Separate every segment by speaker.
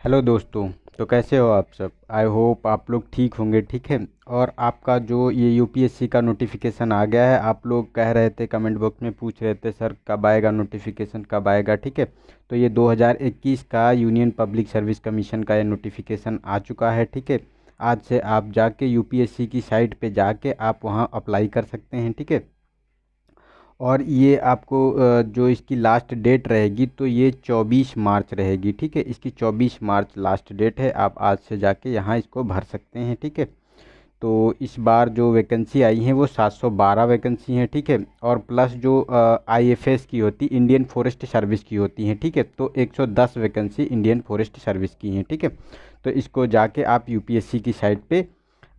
Speaker 1: Hello दोस्तों। तो कैसे हो आप सब? आई होप आप लोग ठीक होंगे। ठीक है। और आपका जो ये यूपीएससी का नोटिफिकेशन आ गया है, आप लोग कह रहे थे, कमेंट बॉक्स में पूछ रहे थे, सर कब आएगा नोटिफिकेशन, कब आएगा। ठीक है। तो ये 2021 का यूनियन पब्लिक सर्विस कमीशन का ये नोटिफिकेशन आ चुका है। ठीक है। आज से आप जाके यूपीएससी की साइट पे जाके आप वहाँ अप्लाई कर सकते हैं। ठीक है। और ये आपको जो इसकी लास्ट डेट रहेगी तो ये 24 मार्च रहेगी। ठीक है। इसकी 24 मार्च लास्ट डेट है। आप आज से जाके यहाँ इसको भर सकते हैं। ठीक है। तो इस बार जो वैकेंसी आई हैं वो 712 वैकेंसी हैं। ठीक है। और प्लस जो आईएफएस की होती, इंडियन फॉरेस्ट सर्विस की होती हैं। ठीक है। तो 110 वैकेंसी इंडियन फॉरेस्ट सर्विस की हैं। ठीक है। तो इसको जाके आप यूपीएससी की साइट पे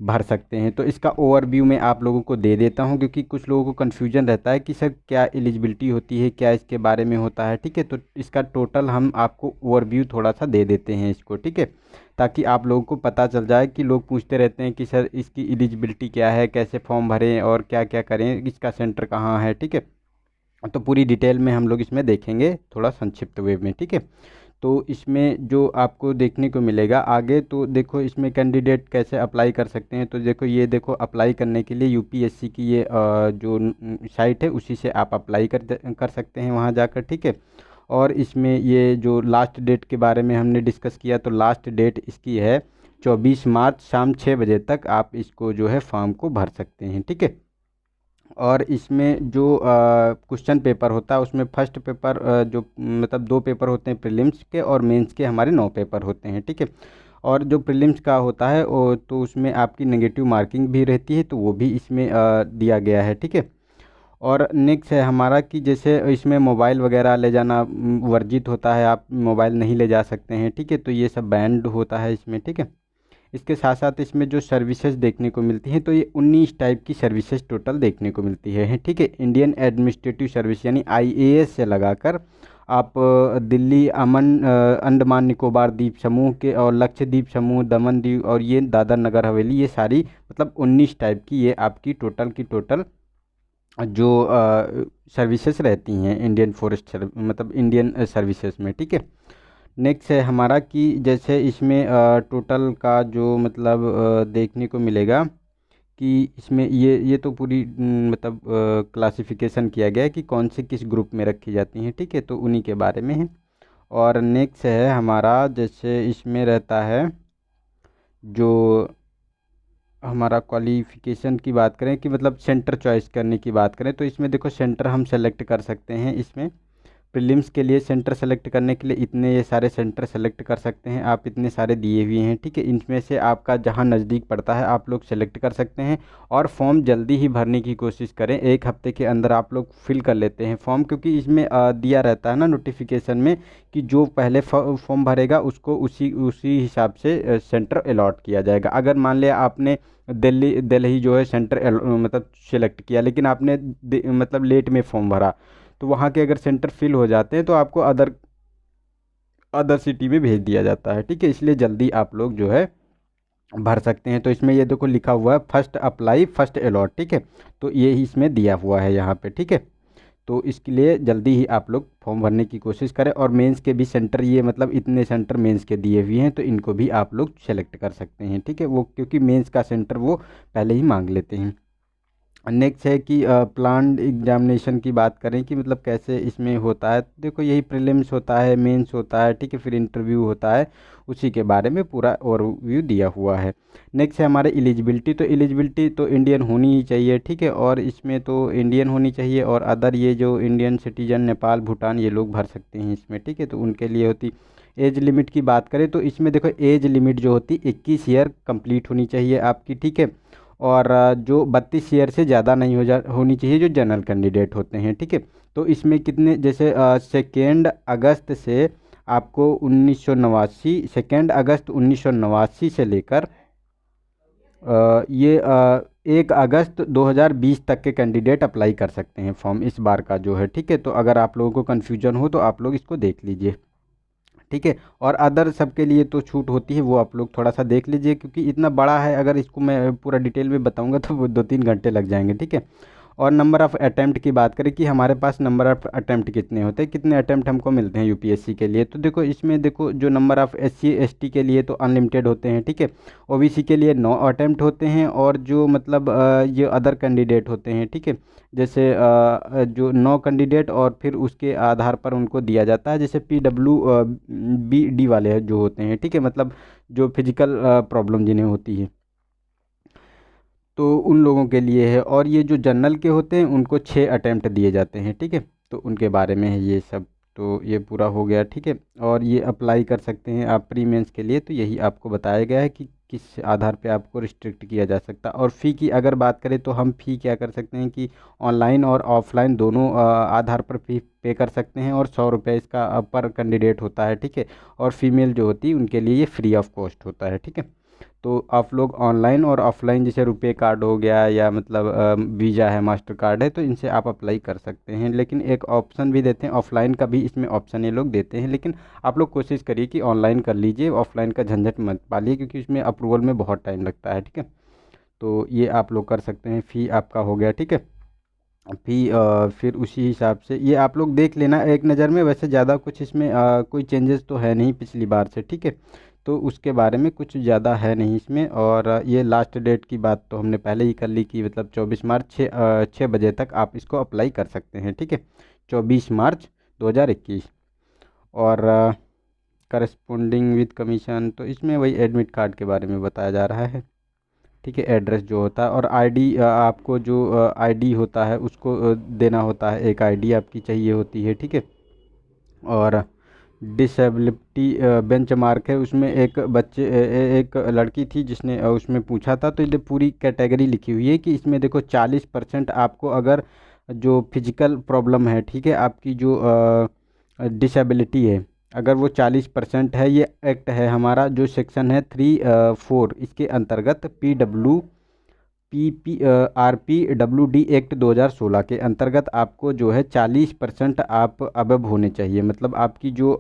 Speaker 1: भर सकते हैं। तो इसका ओवरव्यू मैं आप लोगों को दे देता हूं, क्योंकि कुछ लोगों को कन्फ्यूजन रहता है कि सर क्या एलिजिबिलिटी होती है, क्या इसके बारे में होता है। ठीक है। तो इसका टोटल हम आपको ओवरव्यू थोड़ा सा दे देते हैं इसको। ठीक है। ताकि आप लोगों को पता चल जाए कि लोग पूछते रहते हैं कि सर इसकी एलिजिबिलिटी क्या है, कैसे फॉर्म भरें और क्या क्या करें, इसका सेंटर कहाँ है। ठीक है। तो पूरी डिटेल में हम लोग इसमें देखेंगे थोड़ा संक्षिप्त वे में। ठीक है। तो इसमें जो आपको देखने को मिलेगा आगे, तो देखो इसमें कैंडिडेट कैसे अप्लाई कर सकते हैं। तो देखो ये देखो, अप्लाई करने के लिए यूपीएससी की ये जो साइट है उसी से आप अप्लाई कर सकते हैं वहाँ जाकर। ठीक है। और इसमें ये जो लास्ट डेट के बारे में हमने डिस्कस किया, तो लास्ट डेट इसकी है 24 मार्च शाम 6 बजे तक आप इसको जो है फॉर्म को भर सकते हैं। ठीक है। और इसमें जो क्वेश्चन पेपर होता है उसमें फर्स्ट पेपर जो मतलब दो पेपर होते हैं प्रीलिम्स के, और मेंस के हमारे 9 पेपर होते हैं। ठीक है। और जो प्रीलिम्स का होता है वो तो उसमें आपकी नेगेटिव मार्किंग भी रहती है, तो वो भी इसमें दिया गया है। ठीक है। और नेक्स्ट है हमारा कि जैसे इसमें मोबाइल वगैरह ले जाना वर्जित होता है, आप मोबाइल नहीं ले जा सकते हैं। ठीक है। तो ये सब बैंड होता है इसमें। ठीक है। इसके साथ साथ इसमें जो सर्विसेज देखने को मिलती हैं, तो ये 19 टाइप की सर्विसेज टोटल देखने को मिलती है। ठीक है। इंडियन एडमिनिस्ट्रेटिव सर्विस यानी आईएएस से लगाकर आप दिल्ली, अंडमान निकोबार द्वीप समूह के, और लक्षद्वीप समूह, दमन द्वीप, और ये दादर नगर हवेली, ये सारी मतलब 19 टाइप की ये आपकी टोटल की टोटल जो सर्विसेज रहती हैं इंडियन फॉरेस्ट मतलब इंडियन सर्विसेज में। ठीक है। नेक्स्ट है हमारा कि जैसे इसमें टोटल का जो मतलब देखने को मिलेगा कि इसमें ये तो पूरी मतलब क्लासिफिकेशन किया गया है कि कौन से किस ग्रुप में रखी जाती हैं। ठीक है। तो उन्हीं के बारे में है। और नेक्स्ट है हमारा, जैसे इसमें रहता है जो हमारा क्वालिफ़िकेशन की बात करें कि मतलब सेंटर चॉइस करने की बात करें, तो इसमें देखो सेंटर हम सेलेक्ट कर सकते हैं। इसमें प्रीलिम्स के लिए सेंटर सेलेक्ट करने के लिए इतने ये सारे सेंटर सेलेक्ट कर सकते हैं आप, इतने सारे दिए हुए हैं। ठीक है। इनमें से आपका जहां नज़दीक पड़ता है आप लोग सेलेक्ट कर सकते हैं। और फॉर्म जल्दी ही भरने की कोशिश करें, 1 हफ्ते के अंदर आप लोग फिल कर लेते हैं फॉर्म, क्योंकि इसमें दिया रहता है ना नोटिफिकेशन में कि जो पहले फॉर्म भरेगा उसको उसी उसी हिसाब से सेंटर अलॉट किया जाएगा। अगर मान लिया आपने दिल्ली दिल्ली जो है सेंटर मतलब सेलेक्ट किया, लेकिन आपने मतलब लेट में फॉर्म भरा, तो वहाँ के अगर सेंटर फिल हो जाते हैं तो आपको अदर अदर सिटी में भेज दिया जाता है। ठीक है। इसलिए जल्दी आप लोग जो है भर सकते हैं। तो इसमें ये देखो लिखा हुआ है फर्स्ट अप्लाई फर्स्ट अलॉट। ठीक है। तो ये ही इसमें दिया हुआ है यहाँ पे। ठीक है। तो इसके लिए जल्दी ही आप लोग फॉर्म भरने की कोशिश करें। और मेंस के भी सेंटर, ये मतलब इतने सेंटर मेंस के दिए हुए हैं, तो इनको भी आप लोग सेलेक्ट कर सकते हैं। ठीक है। वो क्योंकि मेंस का सेंटर वो पहले ही मांग लेते हैं। नेक्स्ट है कि प्लान्ड एग्जामिनेशन की बात करें कि मतलब कैसे इसमें होता है, तो देखो यही प्रीलिम्स होता है, मेंस होता है। ठीक है। फिर इंटरव्यू होता है, उसी के बारे में पूरा ओवरव्यू दिया हुआ है। नेक्स्ट है हमारे एलिजिबिलिटी, तो एलिजिबिलिटी तो इंडियन होनी ही चाहिए। ठीक है। और इसमें तो इंडियन होनी चाहिए, और अदर ये जो इंडियन सिटीजन नेपाल भूटान ये लोग भर सकते हैं इसमें। ठीक है। तो उनके लिए होती। एज लिमिट की बात करें तो इसमें देखो एज लिमिट जो होती 21 ईयर कंप्लीट होनी चाहिए आपकी। ठीक है। और जो 32 ईयर से ज़्यादा नहीं होनी चाहिए जो जनरल कैंडिडेट होते हैं। ठीक है। तो इसमें कितने, जैसे 2 अगस्त से आपको 1989, 2 अगस्त 1989 से लेकर ये 1 अगस्त 2020 तक के कैंडिडेट अप्लाई कर सकते हैं फॉर्म इस बार का जो है। ठीक है। तो अगर आप लोगों को कन्फ्यूजन हो तो आप लोग इसको देख लीजिए। ठीक है। और अदर सबके लिए तो छूट होती है, वो आप लोग थोड़ा सा देख लीजिए, क्योंकि इतना बड़ा है, अगर इसको मैं पूरा डिटेल में बताऊंगा तो वो 2-3 घंटे लग जाएंगे। ठीक है। और नंबर ऑफ़ अटैम्प्ट की बात करें कि हमारे पास नंबर ऑफ़ अटैम्प्ट कितने होते हैं, कितने अटैम्प्ट हमको मिलते हैं यूपीएससी के लिए। तो देखो इसमें देखो जो नंबर ऑफ़ एससी एसटी के लिए तो अनलिमिटेड होते हैं, ठीक है। ओबीसी के लिए 9 अटैम्प्ट होते हैं, और जो मतलब ये अदर कैंडिडेट होते हैं, ठीक है, जैसे जो 9 कैंडिडेट और फिर उसके आधार पर उनको दिया जाता है, जैसे पीडब्ल्यू बी डी वाले जो होते हैं, ठीक है, मतलब जो फिजिकल प्रॉब्लम जिन्हें होती है, तो उन लोगों के लिए है। और ये जो जनरल के होते हैं उनको 6 अटैम्प्ट दिए जाते हैं, ठीक है। तो उनके बारे में है ये सब। तो ये पूरा हो गया, ठीक है। और ये अप्लाई कर सकते हैं आप प्री मेंस के लिए, तो यही आपको बताया गया है कि किस आधार पे आपको रिस्ट्रिक्ट किया जा सकता है। और फ़ी की अगर बात करें तो हम फ़ी क्या कर सकते हैं कि ऑनलाइन और ऑफलाइन दोनों आधार पर फ़ी पे कर सकते हैं, और 100 रुपये इसका पर कैंडिडेट होता है, ठीक है। और फीमेल जो होती है उनके लिए ये फ्री ऑफ कॉस्ट होता है, ठीक है। तो आप लोग ऑनलाइन और ऑफलाइन, जैसे रुपए कार्ड हो गया या मतलब वीज़ा है, मास्टर कार्ड है, तो इनसे आप अप्लाई कर सकते हैं। लेकिन एक ऑप्शन भी देते हैं ऑफलाइन का भी, इसमें ऑप्शन ये लोग देते हैं, लेकिन आप लोग कोशिश करिए कि ऑनलाइन कर लीजिए, ऑफलाइन का झंझट मत पालिए, क्योंकि इसमें अप्रूवल में बहुत टाइम लगता है, ठीक है। तो ये आप लोग कर सकते हैं। फ़ी आपका हो गया, ठीक है। फ़ी फिर उसी हिसाब से ये आप लोग देख लेना एक नज़र में। वैसे ज़्यादा कुछ इसमें कोई चेंजेस तो है नहीं पिछली बार से, ठीक है। तो उसके बारे में कुछ ज़्यादा है नहीं इसमें। और ये लास्ट डेट की बात तो हमने पहले ही कर ली कि मतलब 24 मार्च 6 बजे तक आप इसको अप्लाई कर सकते हैं, ठीक है। 24 मार्च 2021। और करस्पॉन्डिंग विद कमीशन, तो इसमें वही एडमिट कार्ड के बारे में बताया जा रहा है, ठीक है। एड्रेस जो होता है, और आईडी आपको जो आईडी होता है उसको देना होता है, एक आईडी आपकी चाहिए होती है, ठीक है। और डिसेबिलिटी बेंचमार्क है, उसमें एक बच्चे एक लड़की थी जिसने उसमें पूछा था, तो ये पूरी कैटेगरी लिखी हुई है कि इसमें देखो 40% आपको अगर जो फिजिकल प्रॉब्लम है, ठीक है, आपकी जो डिसेबिलिटी है, अगर वो 40% है, ये एक्ट है हमारा जो सेक्शन है 3(4), इसके अंतर्गत RPWD एक्ट 2016 के अंतर्गत आपको जो है 40% आप अबव होने चाहिए। मतलब आपकी जो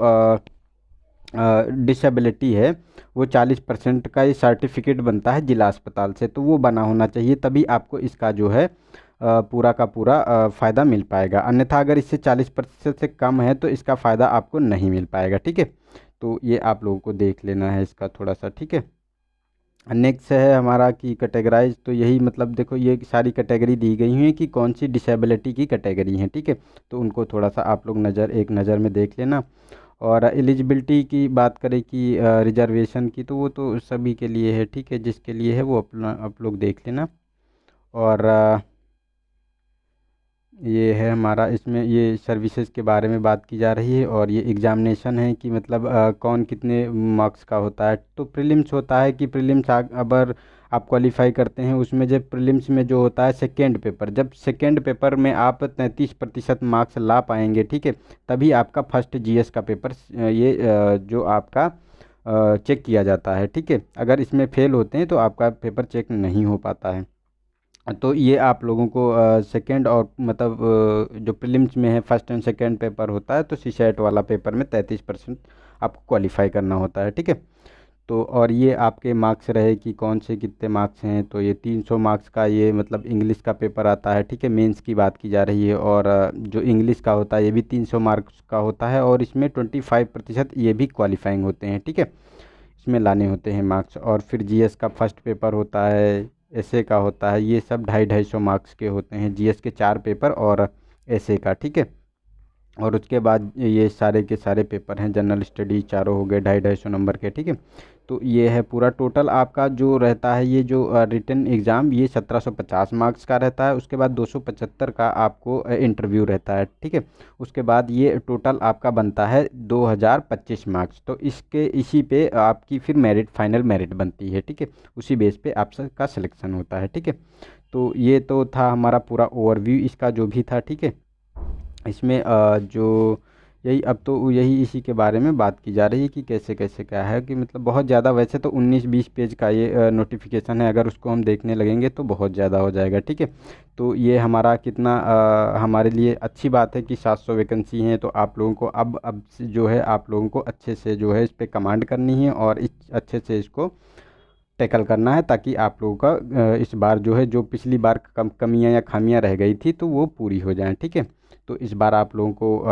Speaker 1: डिसेबिलिटी है वो 40% का ये सर्टिफिकेट बनता है जिला अस्पताल से, तो वो बना होना चाहिए, तभी आपको इसका जो है पूरा का पूरा फ़ायदा मिल पाएगा। अन्यथा अगर इससे 40% से कम है तो इसका फ़ायदा आपको नहीं मिल पाएगा, ठीक है। तो ये आप लोगों को देख लेना है इसका थोड़ा सा, ठीक है। नेक्स्ट है हमारा कि कैटेगराइज, तो यही मतलब देखो ये सारी कैटेगरी दी गई हुई है कि कौन सी डिसेबिलिटी की कैटेगरी है, ठीक है। तो उनको थोड़ा सा आप लोग एक नज़र में देख लेना। और एलिजिबिलिटी की बात करें कि रिजर्वेशन की, तो वो तो सभी के लिए है, ठीक है, जिसके लिए है वो अपना आप लोग देख लेना। और ये है हमारा, इसमें ये सर्विसेज के बारे में बात की जा रही है। और ये एग्ज़ामिनेशन है कि मतलब कौन कितने मार्क्स का होता है। तो प्रीलिम्स होता है कि प्रीलिम्स अगर आप क्वालिफाई करते हैं उसमें, जब प्रीलिम्स में जो होता है सेकेंड पेपर, जब सेकेंड पेपर में आप 33% मार्क्स ला पाएंगे, ठीक है, तभी आपका फर्स्ट जीएस का पेपर ये जो आपका चेक किया जाता है, ठीक है। अगर इसमें फेल होते हैं तो आपका पेपर चेक नहीं हो पाता है। तो ये आप लोगों को सेकंड और मतलब जो प्रीलिम्स में है फर्स्ट एंड सेकंड पेपर होता है, तो सीसेट वाला पेपर में 33% आपको क्वालिफाई करना होता है, ठीक है। तो और ये आपके मार्क्स रहे कि कौन से कितने मार्क्स हैं, तो ये 300 मार्क्स का ये मतलब इंग्लिश का पेपर आता है, ठीक है। मेंस की बात की जा रही है। और जो इंग्लिश का होता है ये भी 300 मार्क्स का होता है, और इसमें 25% ये भी क्वालिफाइंग होते हैं, ठीक है, इसमें लाने होते हैं मार्क्स। और फिर जीएस का फर्स्ट पेपर होता है, एसए का होता है, ये सब 250-250 मार्क्स के होते हैं, जीएस के 4 पेपर और एसए का, ठीक है। और उसके बाद ये सारे के सारे पेपर हैं जनरल स्टडी, चारों हो गए 250-250 नंबर के, ठीक है। तो ये है पूरा टोटल आपका जो रहता है, ये जो रिटन एग्ज़ाम ये 1750 मार्क्स का रहता है। उसके बाद 275 का आपको इंटरव्यू रहता है, ठीक है। उसके बाद ये टोटल आपका बनता है 2025 मार्क्स। तो इसके इसी पे आपकी फिर मेरिट, फाइनल मेरिट बनती है, ठीक है। उसी बेस पे आपका सिलेक्शन होता है, ठीक है। तो ये तो था हमारा पूरा ओवरव्यू इसका जो भी था, ठीक है। इसमें जो यही अब तो यही इसी के बारे में बात की जा रही है कि कैसे कैसे क्या है, कि मतलब बहुत ज़्यादा, वैसे तो 19-20 पेज का ये नोटिफिकेशन है, अगर उसको हम देखने लगेंगे तो बहुत ज़्यादा हो जाएगा, ठीक है। तो ये हमारा कितना हमारे लिए अच्छी बात है कि 700 वैकेंसी हैं। तो आप लोगों को अब जो है आप लोगों को अच्छे से जो है इस पर कमांड करनी है, और अच्छे से इसको टैकल करना है, ताकि आप लोगों का इस बार जो है, जो पिछली बार कमियां या खामियां रह गई थी तो वो पूरी हो जाएं। ठीक है, तो इस बार आप लोगों को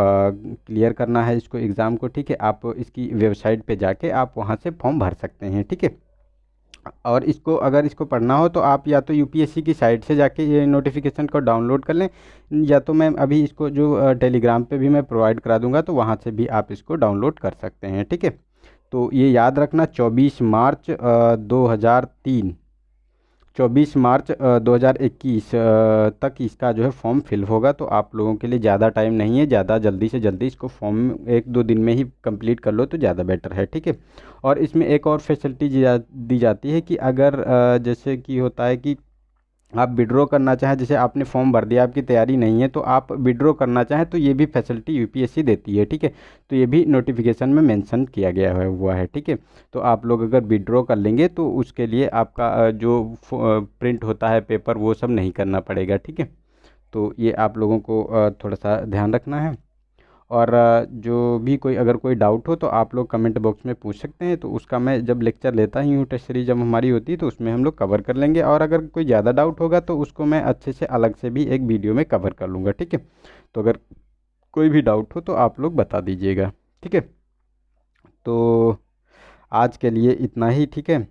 Speaker 1: क्लियर करना है इसको, एग्ज़ाम को। ठीक है, आप इसकी वेबसाइट पे जाके आप वहाँ से फॉर्म भर सकते हैं। ठीक है, और इसको अगर इसको पढ़ना हो तो आप या तो यूपीएससी की साइट से जाके ये नोटिफिकेशन को डाउनलोड कर लें, या तो मैं अभी इसको जो टेलीग्राम पे भी मैं प्रोवाइड करा दूंगा, तो वहाँ से भी आप इसको डाउनलोड कर सकते हैं। ठीक है, तो ये याद रखना, 24 मार्च 2003, 24 मार्च 2021 तक इसका जो है फॉर्म फिल होगा। तो आप लोगों के लिए ज़्यादा टाइम नहीं है, ज़्यादा जल्दी से जल्दी इसको फॉर्म 1-2 दिन में ही कंप्लीट कर लो तो ज़्यादा बेटर है। ठीक है, और इसमें एक और फैसिलिटी दी जाती है कि अगर जैसे कि होता है कि आप विड्रॉ करना चाहें, जैसे आपने फॉर्म भर दिया, आपकी तैयारी नहीं है, तो आप विड्रॉ करना चाहें तो ये भी फैसिलिटी यूपीएससी देती है। ठीक है, तो ये भी नोटिफिकेशन में मेंशन किया गया हुआ है। ठीक है, तो आप लोग अगर विड्रॉ कर लेंगे तो उसके लिए आपका जो प्रिंट होता है पेपर, वो सब नहीं करना पड़ेगा। ठीक है, तो ये आप लोगों को थोड़ा सा ध्यान रखना है। और जो भी कोई अगर कोई डाउट हो तो आप लोग कमेंट बॉक्स में पूछ सकते हैं, तो उसका मैं जब लेक्चर लेता ही हूँ, टेस्ट सीरीज जब हमारी होती है तो उसमें हम लोग कवर कर लेंगे। और अगर कोई ज़्यादा डाउट होगा तो उसको मैं अच्छे से अलग से भी एक वीडियो में कवर कर लूँगा। ठीक है, तो अगर कोई भी डाउट हो तो आप लोग बता दीजिएगा। ठीक है, तो आज के लिए इतना ही। ठीक है,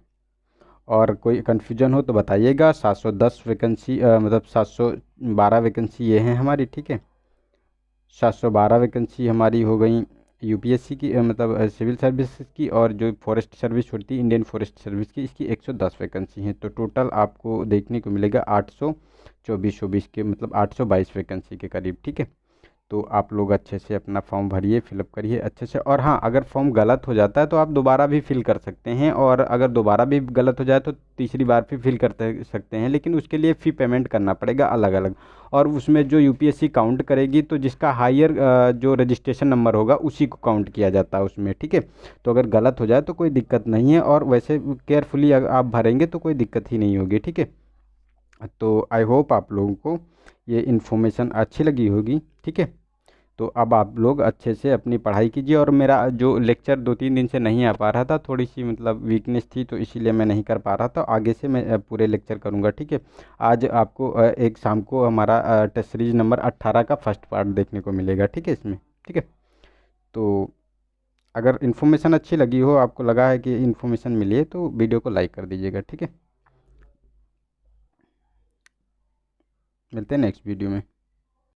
Speaker 1: और कोई कन्फ्यूजन हो तो बताइएगा। 710 वैकेंसी मतलब 712 वैकेंसी ये हैं हमारी। ठीक है, 712 वैकेंसी हमारी हो गई यूपीएससी की, मतलब सिविल सर्विस की, और जो फॉरेस्ट सर्विस होती है, इंडियन फॉरेस्ट सर्विस की, इसकी 110 वैकेंसी हैं। तो टोटल आपको देखने को मिलेगा 824 के, मतलब 822 वैकेंसी के करीब। ठीक है, तो आप लोग अच्छे से अपना फॉर्म भरिए, फिलअप करिए अच्छे से। और हाँ, अगर फॉर्म गलत हो जाता है तो आप दोबारा भी फिल कर सकते हैं, और अगर दोबारा भी गलत हो जाए तो तीसरी बार भी फिल कर सकते हैं, लेकिन उसके लिए फ़ी पेमेंट करना पड़ेगा अलग अलग। और उसमें जो यूपीएससी काउंट करेगी, तो जिसका हायर जो रजिस्ट्रेशन नंबर होगा उसी को काउंट किया जाता है उसमें। ठीक है, तो अगर गलत हो जाए तो कोई दिक्कत नहीं है, और वैसे केयरफुली अगर आप भरेंगे तो कोई दिक्कत ही नहीं होगी। ठीक है, तो आई होप आप लोगों को ये इन्फॉर्मेशन अच्छी लगी होगी। ठीक है, तो अब आप लोग अच्छे से अपनी पढ़ाई कीजिए। और मेरा जो लेक्चर 2-3 दिन से नहीं आ पा रहा था, थोड़ी सी मतलब वीकनेस थी, तो इसीलिए मैं नहीं कर पा रहा था। आगे से मैं पूरे लेक्चर करूँगा। ठीक है, आज आपको एक शाम को हमारा टेस्ट सीरीज नंबर 18 का फर्स्ट पार्ट देखने को मिलेगा। ठीक है इसमें। ठीक है, तो अगर इन्फॉर्मेशन अच्छी लगी हो, आपको लगा है कि इन्फॉर्मेशन मिली है, तो वीडियो को लाइक कर दीजिएगा। ठीक है, मिलते हैं नेक्स्ट वीडियो में।